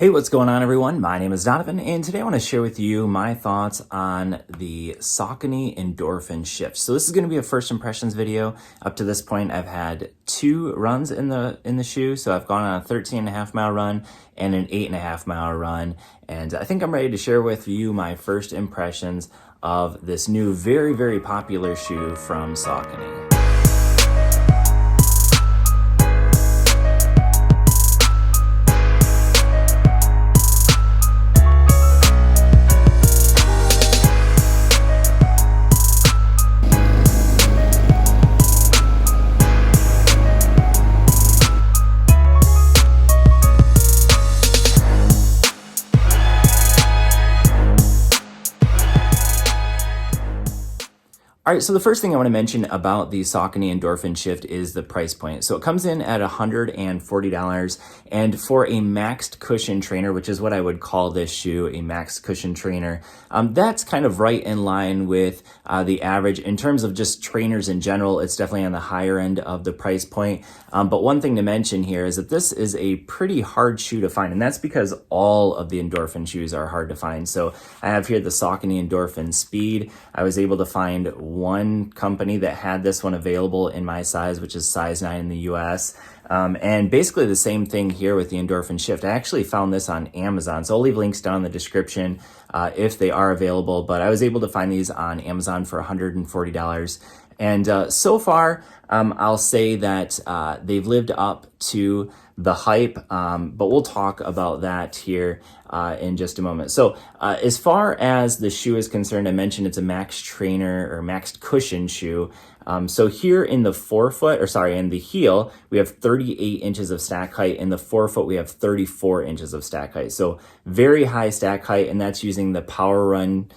Hey, what's going on, everyone? My name is Donovan, and today I want to share with you my thoughts on the Saucony Endorphin shift. So this is going to be a first impressions video. Up to this point, I've had 2 runs in the shoe. So I've gone on a 13.5-mile run and an 8.5-mile run, and I think I'm ready to share with you my first impressions of this new, very, very popular shoe from Saucony. All right, so the first thing I want to mention about the Saucony Endorphin Shift is the price point. So it comes in at $140, and for a maxed cushion trainer, which is what I would call this shoe, a maxed cushion trainer, that's kind of right in line with the average. In terms of just trainers in general, it's definitely on the higher end of the price point. But one thing to mention here is that this is a pretty hard shoe to find, and that's because all of the Endorphin shoes are hard to find. So I have here the Saucony Endorphin Speed. I was able to find one company that had this one available in my size, which is size 9 in the US. And basically the same thing here with the Endorphin Shift. I actually found this on Amazon, so I'll leave links down in the description if they are available, but I was able to find these on Amazon for $140. And so far, I'll say that they've lived up to the hype, but we'll talk about that here in just a moment. So as far as the shoe is concerned, I mentioned it's a max trainer or maxed cushion shoe. So here in the forefoot, in the heel, we have 38 inches of stack height. In the forefoot, we have 34 inches of stack height. So very high stack height, and that's using the Power Run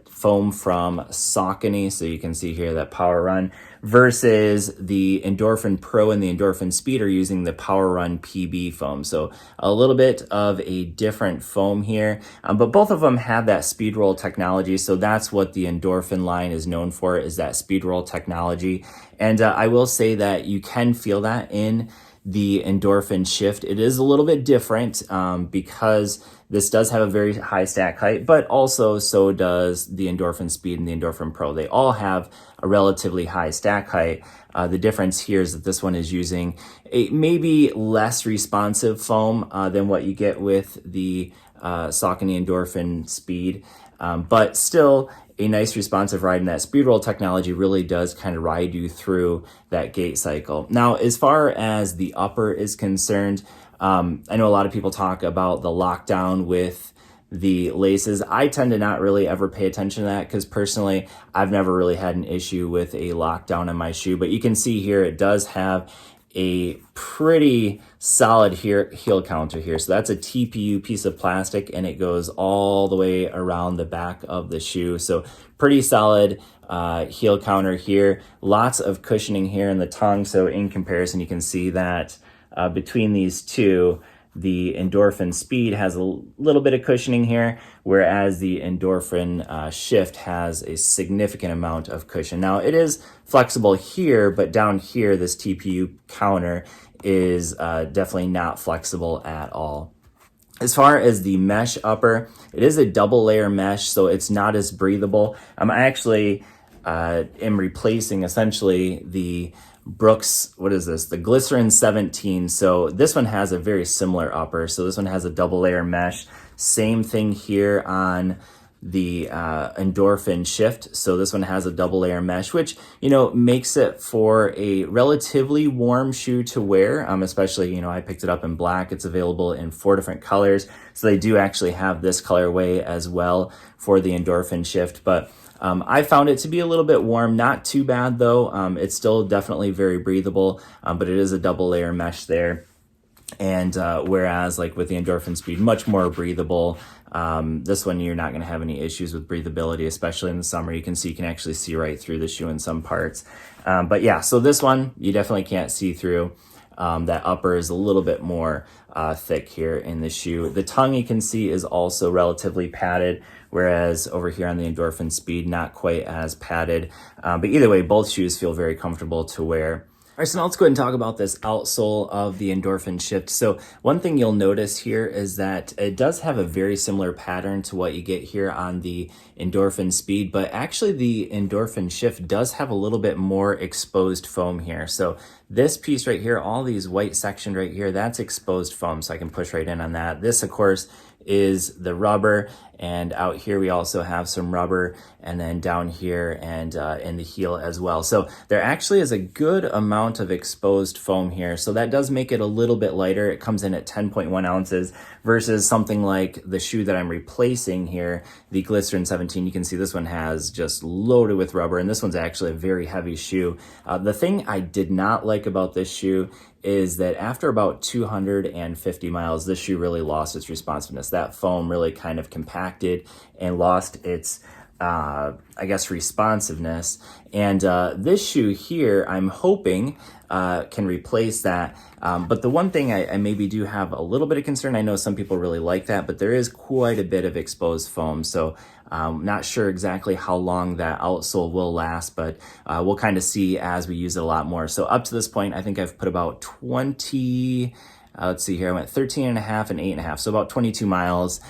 foam from Saucony. So you can see here that Power Run versus the Endorphin Pro and the Endorphin Speed are using the Power Run PB foam. So a little bit of a different foam here, but both of them have that speed roll technology. So that's what the Endorphin line is known for, is that speed roll technology. And I will say that you can feel that in the Endorphin Shift. It is a little bit different because this does have a very high stack height, but also so does the Endorphin Speed and the Endorphin Pro. They all have a relatively high stack height. The difference here is that this one is using a maybe less responsive foam than what you get with the Saucony Endorphin Speed, but still a nice responsive ride, and that speed roll technology really does kind of ride you through that gait cycle. Now, as far as the upper is concerned, I know a lot of people talk about the lockdown with the laces. I tend to not really ever pay attention to that because personally, I've never really had an issue with a lockdown in my shoe, but you can see here it does have a pretty solid heel counter here. So that's a TPU piece of plastic, and it goes all the way around the back of the shoe. So pretty solid heel counter here. Lots of cushioning here in the tongue. So in comparison, you can see that between these two, the Endorphin Speed has a little bit of cushioning here, whereas the Endorphin Shift has a significant amount of cushion. Now, it is flexible here, but down here, this TPU counter is definitely not flexible at all. As far as the mesh upper, it is a double layer mesh, so it's not as breathable. I actually am replacing essentially the Brooks, what is this? The Glycerin 17. So this one has a very similar upper. So this one has a double layer mesh. Same thing here on the Endorphin Shift. So this one has a double layer mesh, which, you know, makes it for a relatively warm shoe to wear. Especially, you know, I picked it up in black. It's available in 4 different colors. So they do actually have this colorway as well for the Endorphin Shift. But I found it to be a little bit warm, not too bad though. It's still definitely very breathable, but it is a double layer mesh there. And whereas like with the Endorphin Speed, much more breathable. This one, you're not going to have any issues with breathability, especially in the summer. You can actually see right through the shoe in some parts. But yeah, so this one, you definitely can't see through. That upper is a little bit more thick here in the shoe. The tongue, you can see, is also relatively padded, whereas over here on the Endorphin Speed, not quite as padded. But either way, both shoes feel very comfortable to wear. All right, so now let's go ahead and talk about this outsole of the Endorphin Shift. So one thing you'll notice here is that it does have a very similar pattern to what you get here on the Endorphin Speed, but actually the Endorphin Shift does have a little bit more exposed foam here. So this piece right here, all these white section right here, that's exposed foam, so I can push right in on that. This, of course, is the rubber, and out here we also have some rubber, and then down here and in the heel as well. So there actually is a good amount of exposed foam here, so that does make it a little bit lighter. It comes in at 10.1 ounces versus something like the shoe that I'm replacing here, the Glycerin 17. You can see this one has just loaded with rubber, and this one's actually a very heavy shoe. The thing I did not like about this shoe is that after about 250 miles, this shoe really lost its responsiveness. That foam really kind of compacted and lost its, I guess, responsiveness. And this shoe here, I'm hoping can replace that. But the one thing I maybe do have a little bit of concern, I know some people really like that, but there is quite a bit of exposed foam. So not sure exactly how long that outsole will last, but we'll kind of see as we use it a lot more. So up to this point, I think I've put about 20, let's see here, I went 13 and a half and 8.5, so about 22 miles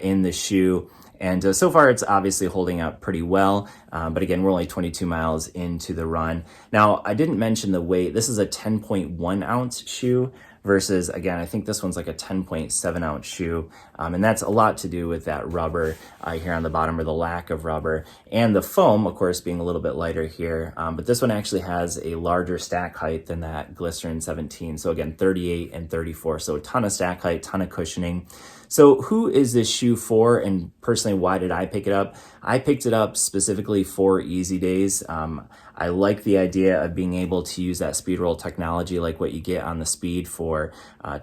in the shoe. And so far, it's obviously holding up pretty well. But again, we're only 22 miles into the run. Now, I didn't mention the weight. This is a 10.1 ounce shoe versus, again, I think this one's like a 10.7 ounce shoe. And that's a lot to do with that rubber here on the bottom, or the lack of rubber. And the foam, of course, being a little bit lighter here. But this one actually has a larger stack height than that Glycerin 17. So again, 38 and 34. So a ton of stack height, ton of cushioning. So who is this shoe for, and personally, why did I pick it up? I picked it up specifically for easy days. I like the idea of being able to use that speed roll technology like what you get on the Speed for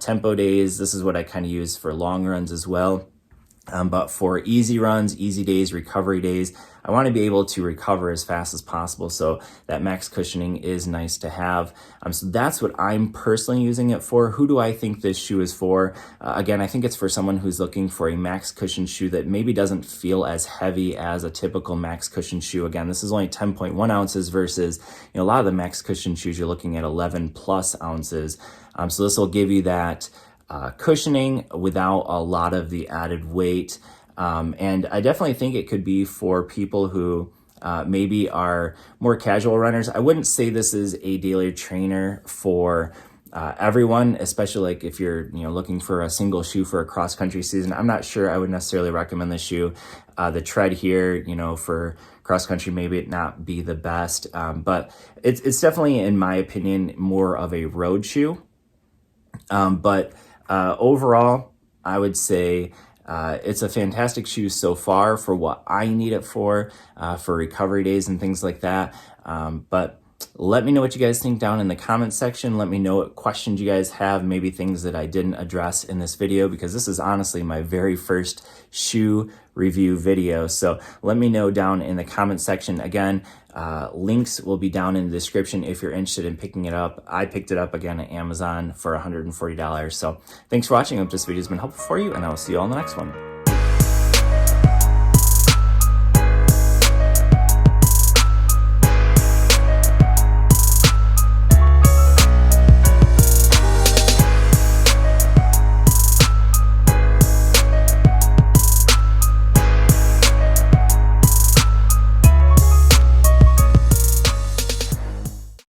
tempo days. This is what I kind of use for long runs as well. But for easy runs, easy days, recovery days, I want to be able to recover as fast as possible. So that max cushioning is nice to have. So that's what I'm personally using it for. Who do I think this shoe is for? Again, I think it's for someone who's looking for a max cushion shoe that maybe doesn't feel as heavy as a typical max cushion shoe. Again, this is only 10.1 ounces versus, a lot of the max cushion shoes, you're looking at 11 plus ounces. So this will give you that cushioning without a lot of the added weight. And I definitely think it could be for people who maybe are more casual runners. I wouldn't say this is a daily trainer for everyone, especially like if you're looking for a single shoe for a cross country season. I'm not sure I would necessarily recommend this shoe. The tread here, for cross country, maybe it not be the best, but it's definitely, in my opinion, more of a road shoe. But overall, I would say it's a fantastic shoe so far for what I need it for recovery days and things like that. But let me know what you guys think down in the comments section. Let me know what questions you guys have, maybe things that I didn't address in this video, because this is honestly my very first shoe review video. So let me know down in the comment section. Again, links will be down in the description if you're interested in picking it up. I picked it up again at Amazon for $140. So thanks for watching. I hope this video has been helpful for you, and I will see you all in the next one.